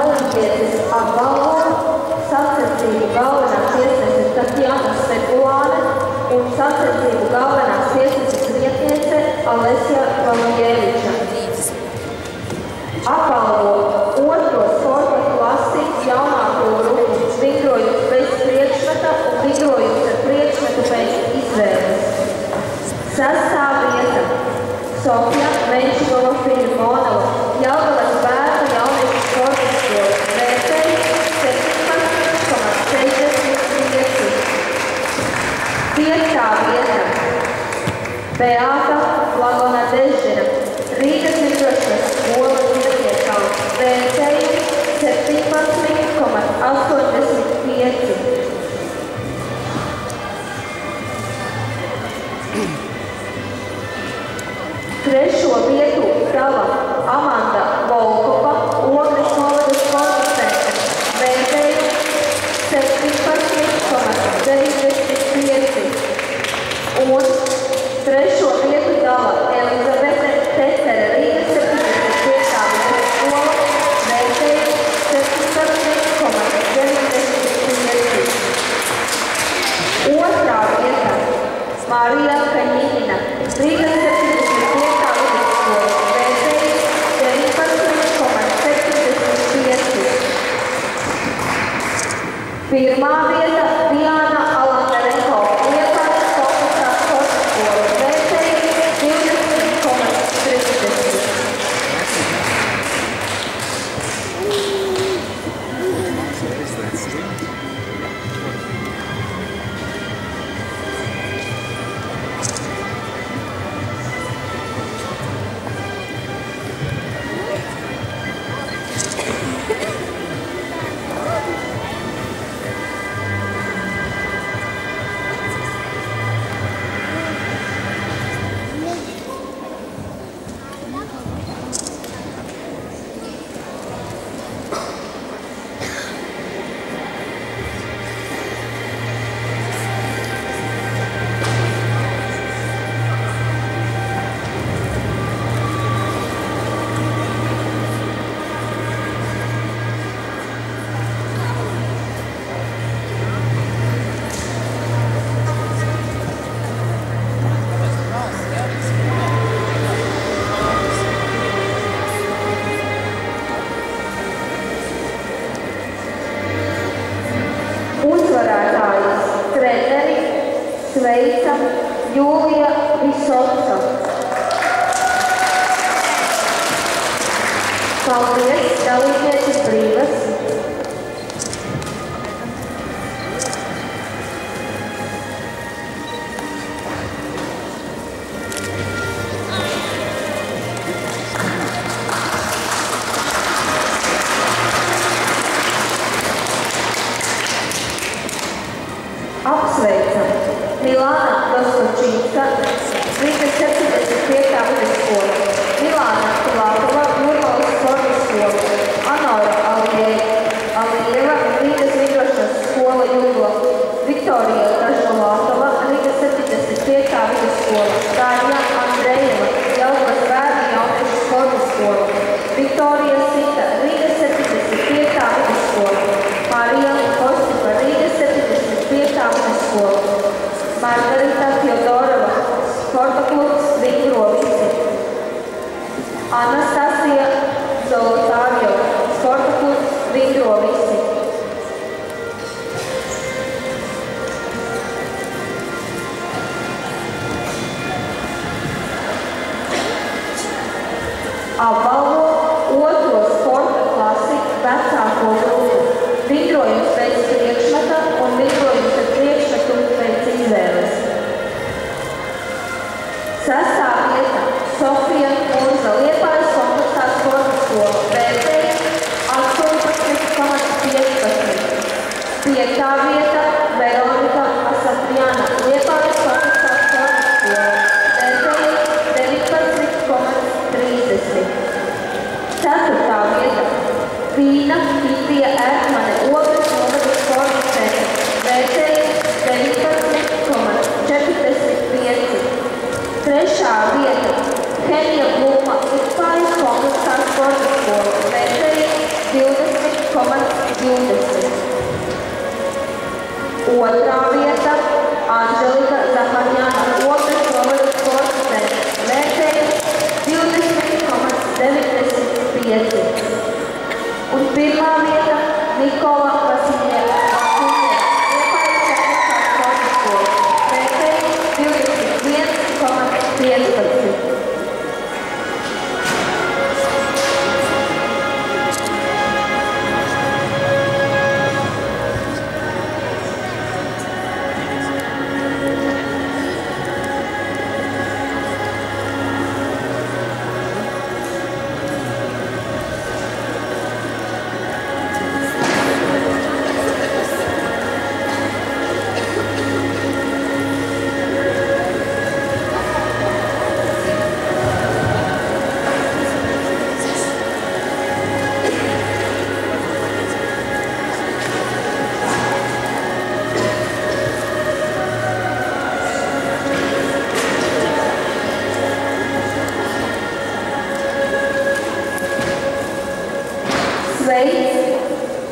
Olimpietis apbalvo sacensību galvenā tiesnese Tatjana Spekulāne un sacensību galvenā tiesneses vietniece Alesja Valujēviča. Apbalvo otro sporta klasi jaunāko grupu vingrojums bez priekšmeta un vingrojums ar priekšmetu pēc izvēles. 6. vieta Sofija Menčigova-Filimonova, Jelgavas bērnu jauniešu sporta skola, vērtējums 17,65. 5. vieta Beata Lagona-Dežģina, Rīgas vingrošanas skola Zirgieškalns, vērtējums 17,85. 3. vietu dala Amanda Volkova, Ogres novadas sporta centra, vērtējums 17,95. Un 3. vietu dala Elizabete Tetere, Rīgas 75. skola, vērtējums 17,95. 2. vieta Marija Kaņinina, Rīgas 75. skola, vērtējums 19,75. 1. vieta Diana Alangarenko, Liepājas Fokusā sporta skola, vērtējums 20,30. 5. vieta Veronika Asatriana, Liepājas Fokusā sporta skola, vērtējums 19,30. 4. vieta Vīna Kitija Ērkmane, Ogres novadas sporta centra, vērtējums 19,45. 3. vieta Henija Blūma, Liepājas Fokusā sporta skola, vērtējums 20,50. Otrā vieta Anželika Zaharjana, otras novadas sportistene, vērtējums 20,95. Un pirmā vieta Nikola Vasiljeva, Liepājas tehniskā sporta skola, vērtējums 21,15.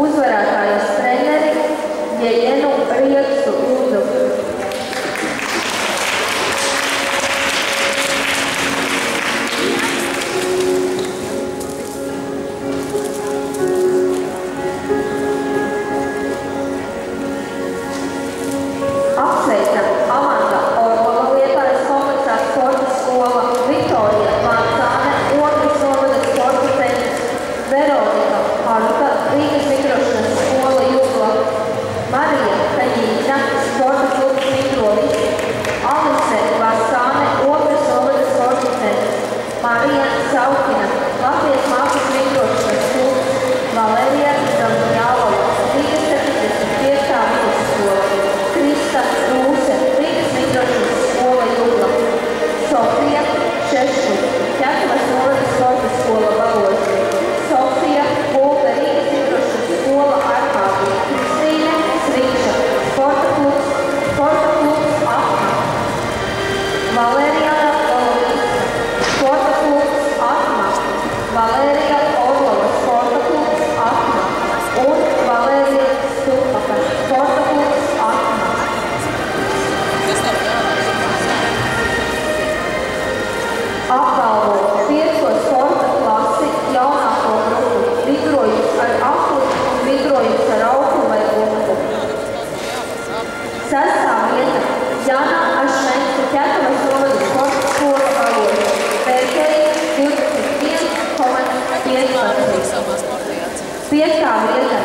Uzvarētājas treneri Jeļenu Rieksu lūdzu. Apsveicam Amanda Orlova, Liepājas kompleksā sporta skola, Viktorija Vācāne, otras novadas sporta treneris, Veronika Haruka, Rīgas mikrošanas skola Jūgla, Marija Kaņīna, sporta klubs Mikrovis, Alise Vasāne, otras novadas sporta treneris, Marija Saukina, Latvijas mākslas mikrošanas klubs, Valērija Zamjālova, Rīgas 75. vidusskola, Krista Rūse, Rīgas mikrošanas skola Jūgla, Sofija Šešu, Ķekavas novadas sporta skola Baloži, Sofija Bulta, Rīgas mikrošanas skola Arkādija, Kristīne Strīša, sporta klubs Atma, Valērijāna Olovīsa, sporta klubs Atma, Valērija Orlova, sporta klubs Atma un Valērija Stupaka, sporta klubs Atma. Apbalvo 5. sporta klasi jaunāko grupu, vidrojums ar apli un vidrojums ar auklu vai gumbu. 6. vieta Jana Ašmenska, Ķekavas novadas sporta skola Baloži, vērtējums 21,15. 5. vieta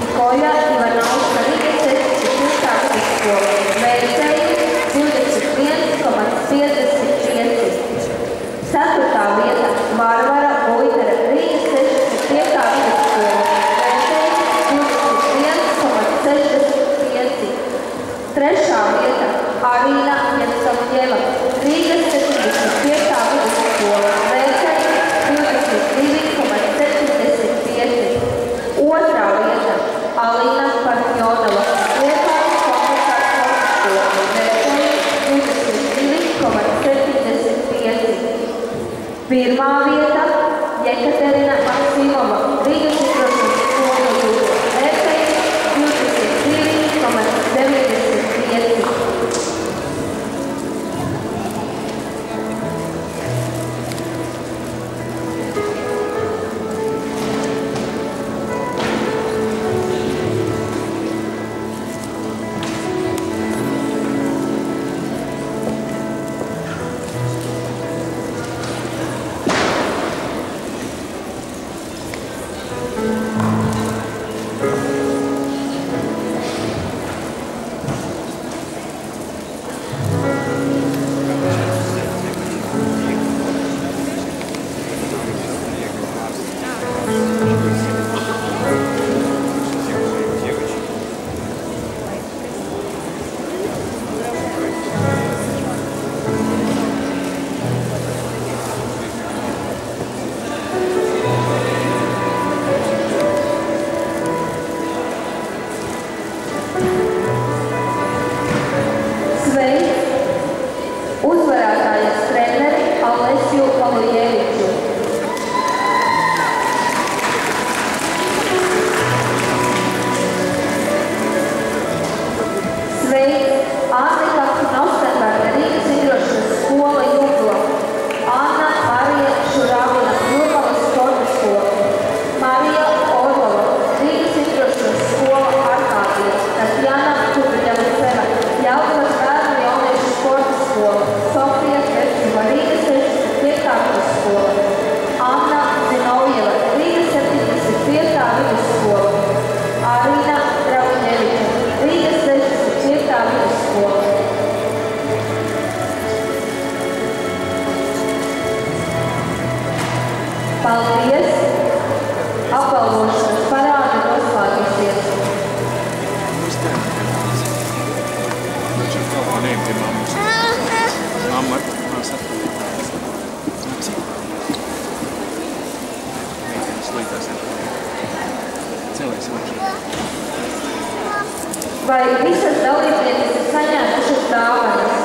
Nikoļa Ivanovska, Rīgas 75. vidusskola, vērtējums 21,55. 4. vieta Varvara Boitera, Rīgas 65. vidusskola, vērtējums 21,65. 3. vieta Arīna Jensovjeva, Rīgas 75. vidusskola, vērtējums 22,75. 2. vieta Alīna Partjonova, Liepājas kompleksā sporta skola, vērtējums 22,75. 1. vidusskola, Ārina Draguņeviča, Rīgas 65. vidusskola. Paldies! Apbalvošanas parādi noslēgusies. Vai visas dalībnieces ir saņēmušas dāvanas?